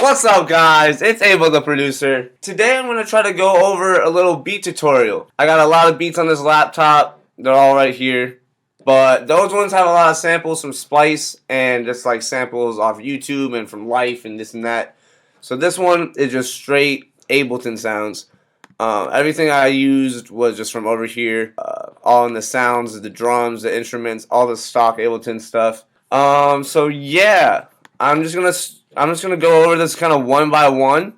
What's up, guys? It's Abel the producer. Today I'm going to try to go over a little beat tutorial. I got a lot of beats on this laptop. They're all right here. But those ones have a lot of samples from Splice and just like samples off YouTube and from Life and this and that. So this one is just straight Ableton sounds. Everything I used was just from over here. All in the sounds, the drums, the instruments, all the stock Ableton stuff. So yeah, I'm just gonna go over this kind of one by one.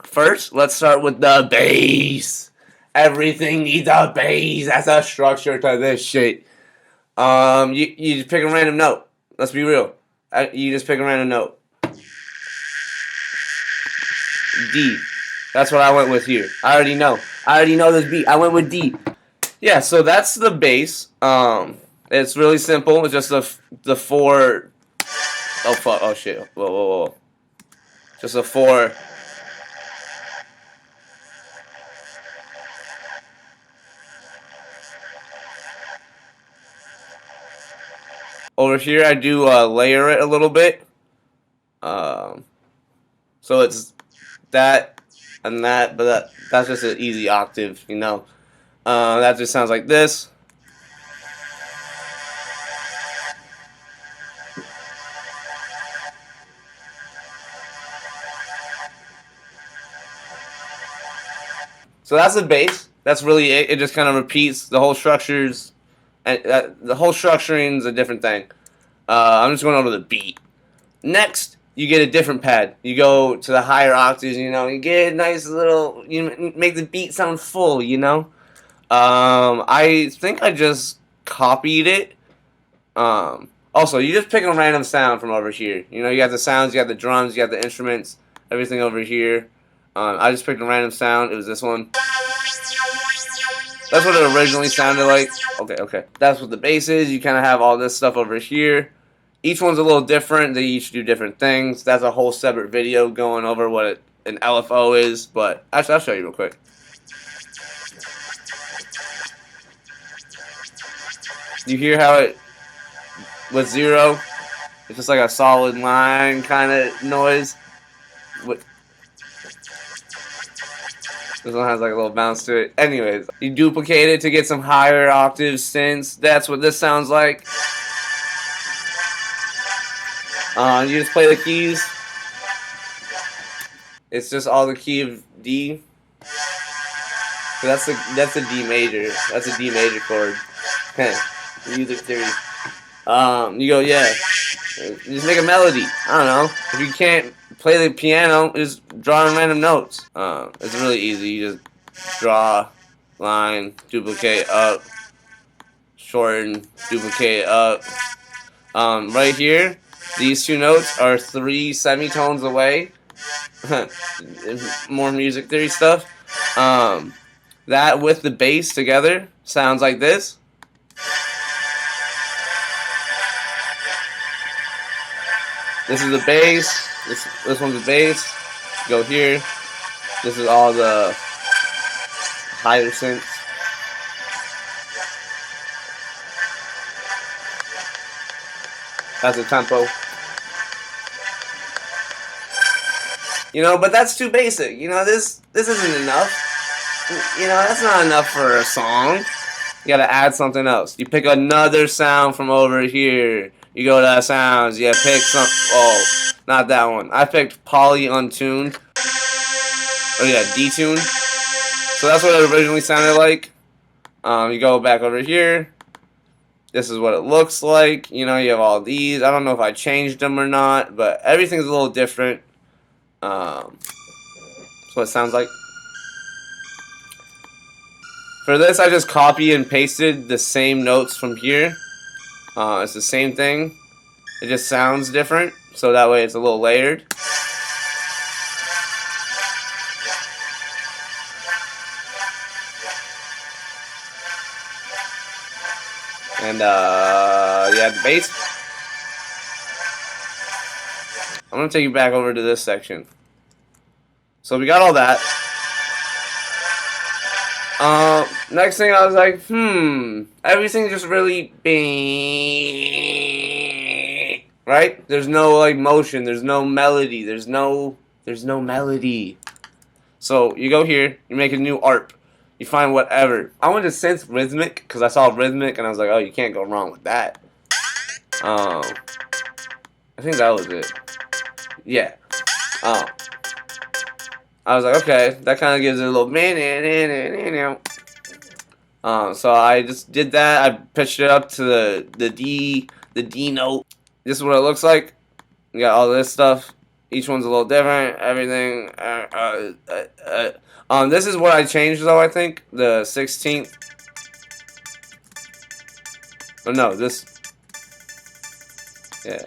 First, let's start with the bass. Everything needs a bass. That's a structure to this shit. You just pick a random note. Let's be real. You just pick a random note. D. That's what I went with here. I already know this beat. I went with D. Yeah, so that's the bass. It's really simple. It's just the four. Oh fuck! Oh shit! Whoa! Just a four. Over here, I do layer it a little bit. So it's that and that, but that's just an easy octave, you know. That just sounds like this. So that's the bass. That's really it. It just kind of repeats the whole structures, and the whole structuring is a different thing. I'm just going over the beat. Next, you get a different pad. You go to the higher octaves. You know, you get a nice little. You make the beat sound full. You know. I think I just copied it. Also, you just pick a random sound from over here. You know, you got the sounds, you got the drums, you got the instruments, everything over here. I just picked a random sound. It was this one. That's what it originally sounded like. Okay. That's what the bass is. You kind of have all this stuff over here. Each one's a little different. They each do different things. That's a whole separate video going over what an LFO is. But actually, I'll show you real quick. You hear how it, with zero, it's just like a solid line kind of noise. This one has like a little bounce to it. Anyways, you duplicate it to get some higher octave synths. That's what this sounds like. You just play the keys. It's just all the key of D. So that's a D major. That's a D major chord. Music theory. You go, yeah. Just make a melody. I don't know. If you can't play the piano, just draw in random notes. It's really easy. You just draw, line, duplicate up, shorten, duplicate up. Right here, these two notes are 3 semitones away. More music theory stuff. That with the bass together sounds like this. This is the bass. This one's the bass. Go here. This is all the higher synths. That's the tempo. You know, but that's too basic. You know, this isn't enough. You know, that's not enough for a song. You gotta add something else. You pick another sound from over here. You go to sounds, you pick some, oh, not that one. I picked poly untuned. Oh yeah, detuned. So that's what it originally sounded like. You go back over here. This is what it looks like. You know, you have all these. I don't know if I changed them or not, but everything's a little different. That's what it sounds like. For this, I just copy and pasted the same notes from here. It's the same thing. It just sounds different, so that way it's a little layered. And yeah, the bass. I'm gonna take you back over to this section. So we got all that. Next thing I was like, everything just really right? There's no like motion, there's no melody, there's no There's no melody. So you go here, you make a new ARP. You find whatever. I went to synth rhythmic because I saw rhythmic and I was like, oh, you can't go wrong with that. I think that was it. Yeah. I was like, okay, that kind of gives it a little. So I just did that. I pitched it up to the D note. This is what it looks like. You got all this stuff. Each one's a little different. Everything. This is what I changed though. I think the 16th. Oh no, this. Yeah.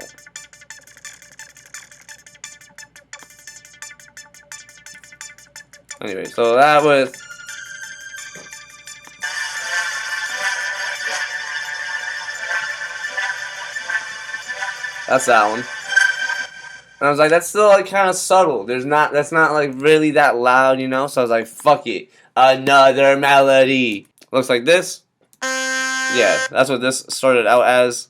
Anyway, so that was. That's that one. And I was like, that's still like kind of subtle. That's not like really that loud, you know? So I was like, fuck it. Another melody. Looks like this. Yeah, that's what this started out as.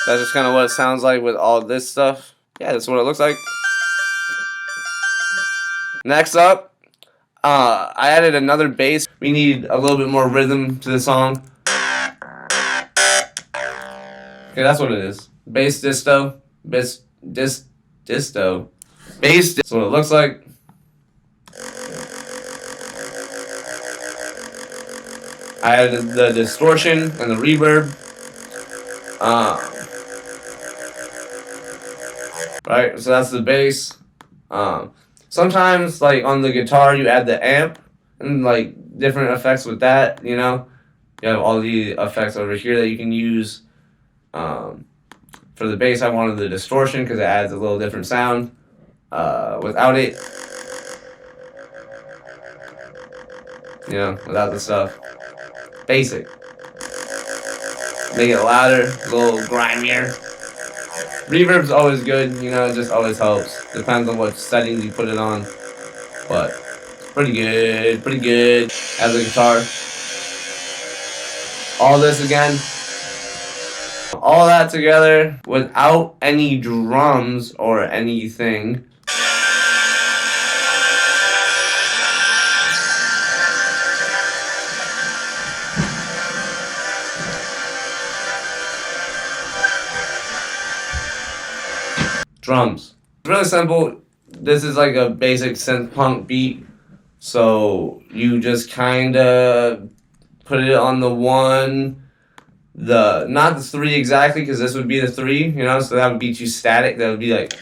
That's just kind of what it sounds like with all this stuff. Yeah, that's what it looks like. Next up, I added another bass. We need a little bit more rhythm to the song. Okay, that's what it is. Bass disto. Disto. Bass. That's what it looks like. I added the distortion and the reverb. Right, so that's the bass. Sometimes, like on the guitar, you add the amp and like different effects with that. You know, you have all the effects over here that you can use. For the bass, I wanted the distortion because it adds a little different sound. Without it, you know, without the stuff, basic. Make it louder, a little grimier. Reverb's always good, you know, it just always helps. Depends on what settings you put it on. But pretty good as a guitar. All this again. All that together without any drums or anything. Drums. It's really simple. This is like a basic synth punk beat. So you just kind of put it on the one. Not the 3 exactly, because this would be the 3, you know, so that would be too static. That would be like.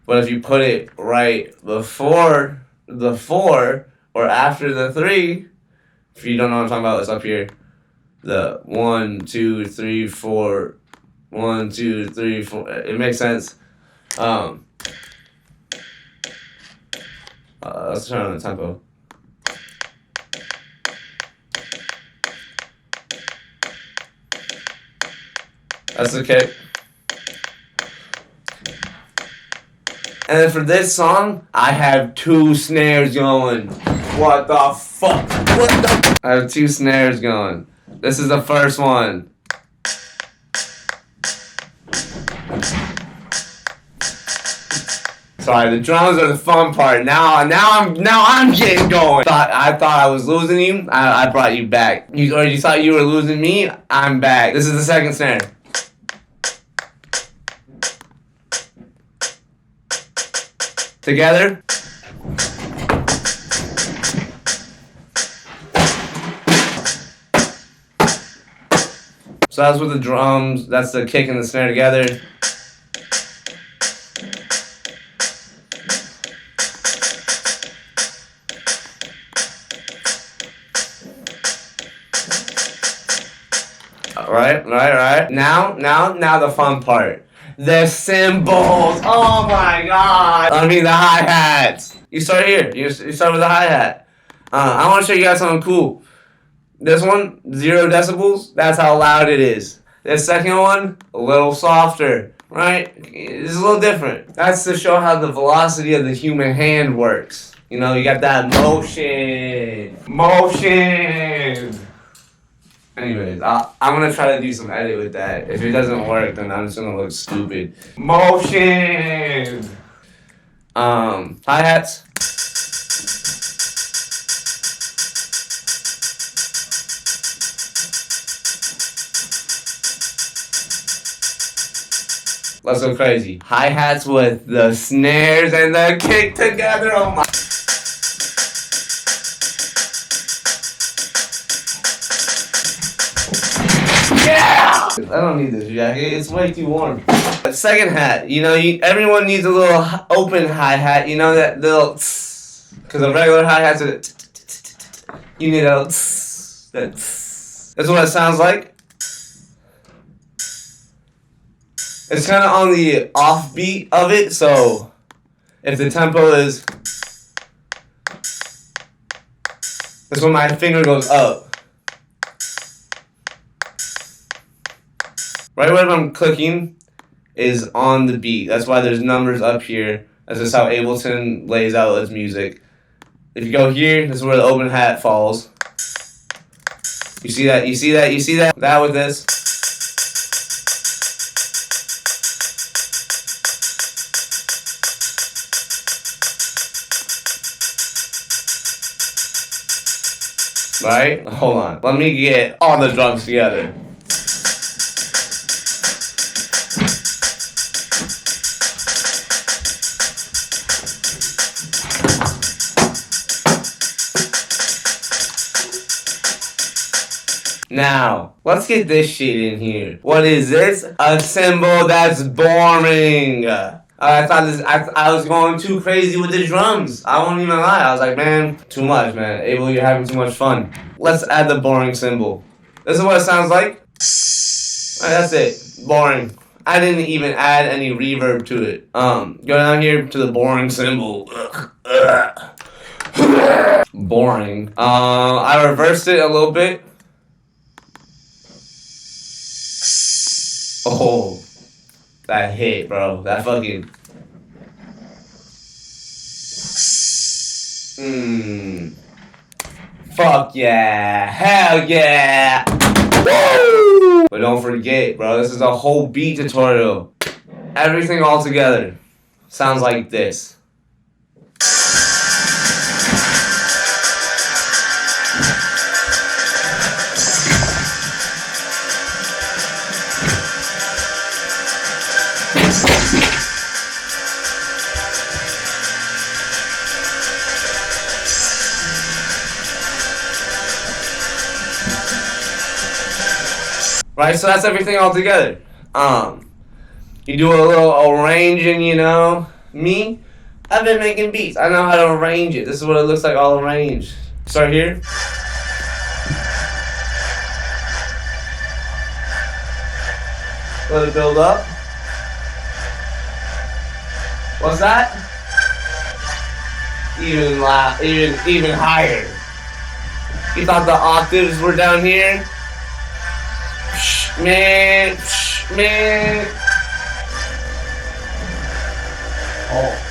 But if you put it right before the 4 or after the 3, if you don't know what I'm talking about, it's up here. The 1, 2, 3, 4, 1, 2, 3, 4. It makes sense. Let's turn on the tempo. That's the kick. And then for this song, I have 2 snares going. What the fuck? What the? I have 2 snares going. This is the first one. Sorry, the drums are the fun part. Now I'm getting going. I thought I was losing you. I brought you back. You thought you were losing me. I'm back. This is the second snare. Together. So that's with the drums. That's the kick and the snare together. Right. Now the fun part. The cymbals. Oh my god. I mean the hi-hats. You start here. You start with the hi-hat. I want to show you guys something cool. This one, 0 decibels. That's how loud it is. The second one, a little softer. Right? It's a little different. That's to show how the velocity of the human hand works. You know, you got that motion. Anyways, I'm gonna try to do some edit with that. If it doesn't work, then I'm just gonna look stupid. Motion. Hi-hats. Let's go crazy. Hi-hats with the snares and the kick together. Oh my. Yeah! I don't need this jacket. It's way too warm. A second hat. You know, everyone needs a little open hi-hat. You know, that little tss. Because a regular hi-hat's a you need a tss. That tss. That's what it sounds like. It's kind of on the offbeat of it, so if the tempo is, that's when my finger goes up. Right when I'm clicking is on the beat. That's why there's numbers up here. That's just how Ableton lays out its music. If you go here, this is where the open hat falls. You see that? You see that? You see that? That with this. Right? Hold on. Let me get all the drums together. Now, let's get this shit in here. What is this? A cymbal that's boring. I was going too crazy with the drums. I won't even lie. I was like, man, too much, man. Abel, you're having too much fun. Let's add the boring cymbal. This is what it sounds like. Alright, that's it. Boring. I didn't even add any reverb to it. Go down here to the boring cymbal. Boring. I reversed it a little bit. Oh. That hit, bro. That fucking. Fuck yeah. Hell yeah. Woo! But don't forget, bro, this is a whole beat tutorial. Everything all together sounds like this. Right, so that's everything all together. You do a little arranging, you know. Me, I've been making beats. I know how to arrange it. This is what it looks like all arranged. Start here. Let it build up. What's that? Even higher. You thought the octaves were down here? Man. Oh.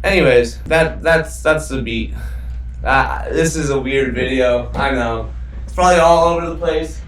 Anyways, that's the beat. This is a weird video. I know. It's probably all over the place.